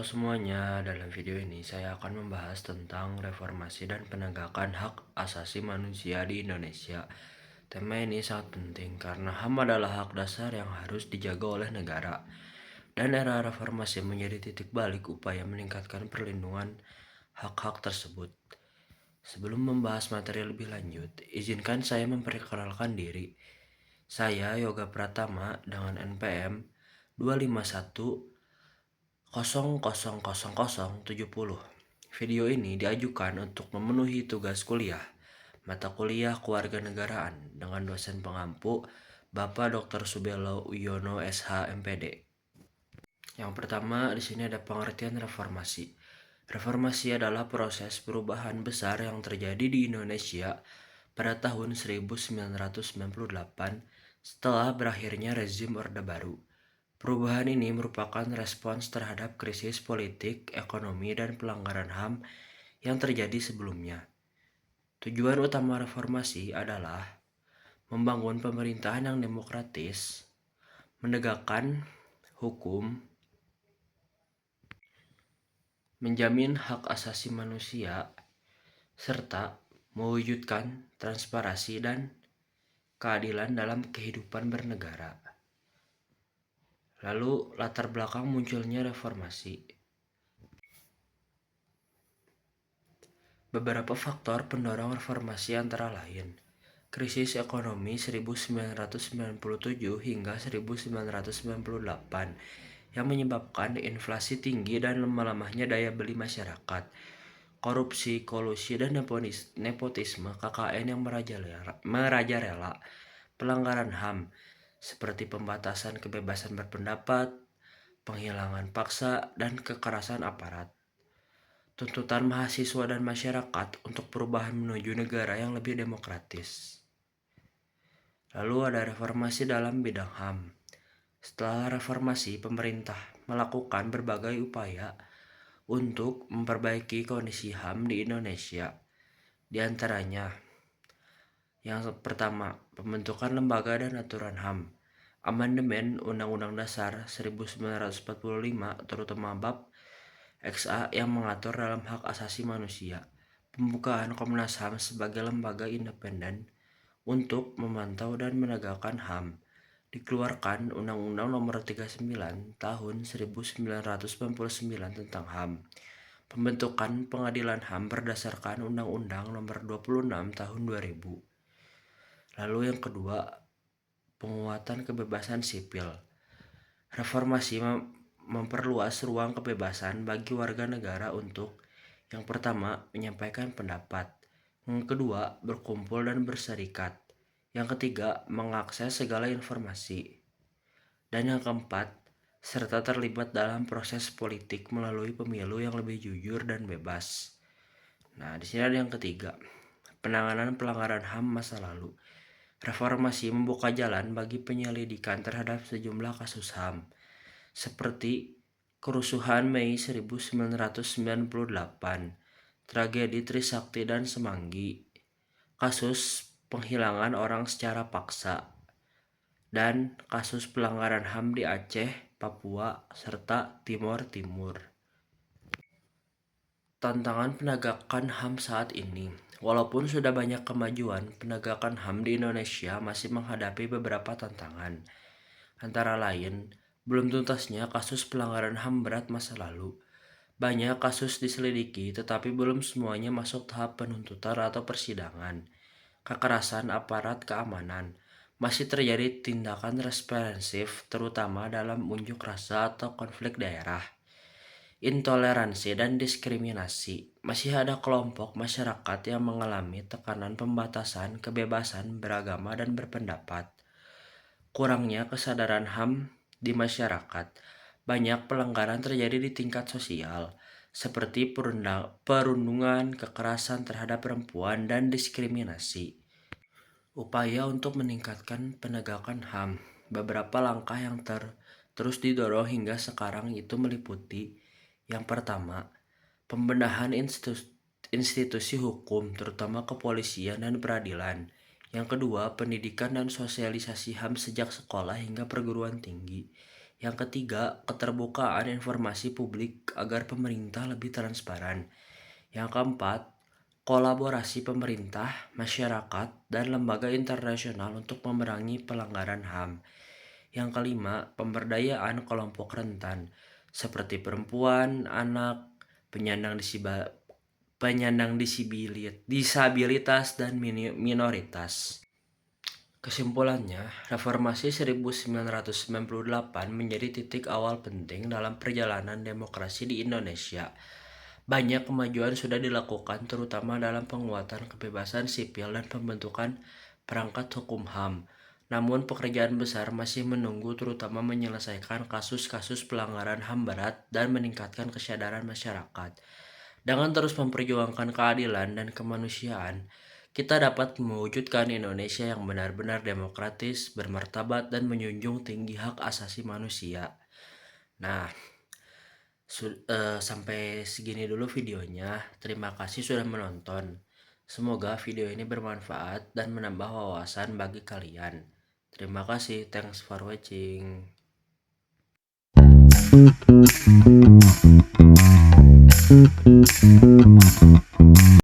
semuanya, dalam video ini saya akan membahas tentang reformasi dan penegakan hak asasi manusia di Indonesia. Tema ini sangat penting karena HAM adalah hak dasar yang harus dijaga oleh negara. Dan era reformasi menjadi titik balik upaya meningkatkan perlindungan hak-hak tersebut. Sebelum membahas materi lebih lanjut, izinkan saya memperkenalkan diri. Saya Yoga Pratama dengan NPM 251 00070. Video ini diajukan untuk memenuhi tugas kuliah mata kuliah Kewarganegaraan dengan dosen pengampu Bapak Dr. Subelo Uyono SH MPD. Yang pertama, di sini ada pengertian reformasi. Reformasi adalah proses perubahan besar yang terjadi di Indonesia pada tahun 1998 setelah berakhirnya rezim Orde Baru. Perubahan ini merupakan respons terhadap krisis politik, ekonomi, dan pelanggaran HAM yang terjadi sebelumnya. Tujuan utama reformasi adalah membangun pemerintahan yang demokratis, menegakkan hukum, menjamin hak asasi manusia, serta mewujudkan transparansi dan keadilan dalam kehidupan bernegara. Lalu, latar belakang munculnya reformasi. Beberapa faktor pendorong reformasi antara lain krisis ekonomi 1997 hingga 1998 yang menyebabkan inflasi tinggi dan lemah-lemahnya daya beli masyarakat, korupsi, kolusi, dan nepotisme KKN yang merajalela, pelanggaran HAM seperti pembatasan kebebasan berpendapat, penghilangan paksa, dan kekerasan aparat. Tuntutan mahasiswa dan masyarakat untuk perubahan menuju negara yang lebih demokratis. Lalu ada reformasi dalam bidang HAM. Setelah reformasi, pemerintah melakukan berbagai upaya untuk memperbaiki kondisi HAM di Indonesia. Di antaranya, yang pertama, pembentukan lembaga dan aturan HAM. Amandemen Undang-Undang Dasar 1945, terutama Bab XA yang mengatur dalam hak asasi manusia. Pembukaan Komnas HAM sebagai lembaga independen untuk memantau dan menegakkan HAM. Dikeluarkan Undang-Undang Nomor 39 Tahun 1999 tentang HAM. Pembentukan Pengadilan HAM berdasarkan Undang-Undang Nomor 26 Tahun 2000. Lalu yang kedua, penguatan kebebasan sipil. Reformasi memperluas ruang kebebasan bagi warga negara untuk yang pertama, menyampaikan pendapat. Yang kedua, berkumpul dan berserikat. Yang ketiga, mengakses segala informasi. Dan yang keempat, serta terlibat dalam proses politik melalui pemilu yang lebih jujur dan bebas. Nah, di sini ada yang ketiga, penanganan pelanggaran HAM masa lalu. Reformasi membuka jalan bagi penyelidikan terhadap sejumlah kasus HAM, seperti kerusuhan Mei 1998, tragedi Trisakti dan Semanggi, kasus penghilangan orang secara paksa, dan kasus pelanggaran HAM di Aceh, Papua, serta Timor Timur. Tantangan penegakan HAM saat ini. Walaupun sudah banyak kemajuan, penegakan HAM di Indonesia masih menghadapi beberapa tantangan. Antara lain, belum tuntasnya kasus pelanggaran HAM berat masa lalu. Banyak kasus diselidiki, tetapi belum semuanya masuk tahap penuntutan atau persidangan. Kekerasan aparat keamanan. Masih terjadi tindakan represif, terutama dalam unjuk rasa atau konflik daerah. Intoleransi dan diskriminasi. Masih ada kelompok masyarakat yang mengalami tekanan pembatasan kebebasan beragama dan berpendapat. Kurangnya kesadaran HAM di masyarakat. Banyak pelanggaran terjadi di tingkat sosial, seperti perundungan, kekerasan terhadap perempuan, dan diskriminasi. Upaya untuk meningkatkan penegakan HAM. Beberapa langkah yang terus didorong hingga sekarang itu meliputi yang pertama, pembenahan institusi hukum, terutama kepolisian dan peradilan. Yang kedua, pendidikan dan sosialisasi HAM sejak sekolah hingga perguruan tinggi. Yang ketiga, keterbukaan informasi publik agar pemerintah lebih transparan. Yang keempat, kolaborasi pemerintah, masyarakat, dan lembaga internasional untuk memerangi pelanggaran HAM. Yang kelima, pemberdayaan kelompok rentan seperti perempuan, anak, penyandang disabilitas, dan minoritas. Kesimpulannya, Reformasi 1998 menjadi titik awal penting dalam perjalanan demokrasi di Indonesia. Banyak kemajuan sudah dilakukan, terutama dalam penguatan kebebasan sipil dan pembentukan perangkat hukum HAM. Namun pekerjaan besar masih menunggu, terutama menyelesaikan kasus-kasus pelanggaran HAM berat dan meningkatkan kesadaran masyarakat. Dengan terus memperjuangkan keadilan dan kemanusiaan, kita dapat mewujudkan Indonesia yang benar-benar demokratis, bermartabat, dan menjunjung tinggi hak asasi manusia. Nah, sampai segini dulu videonya. Terima kasih sudah menonton. Semoga video ini bermanfaat dan menambah wawasan bagi kalian. Terima kasih. Thanks for watching.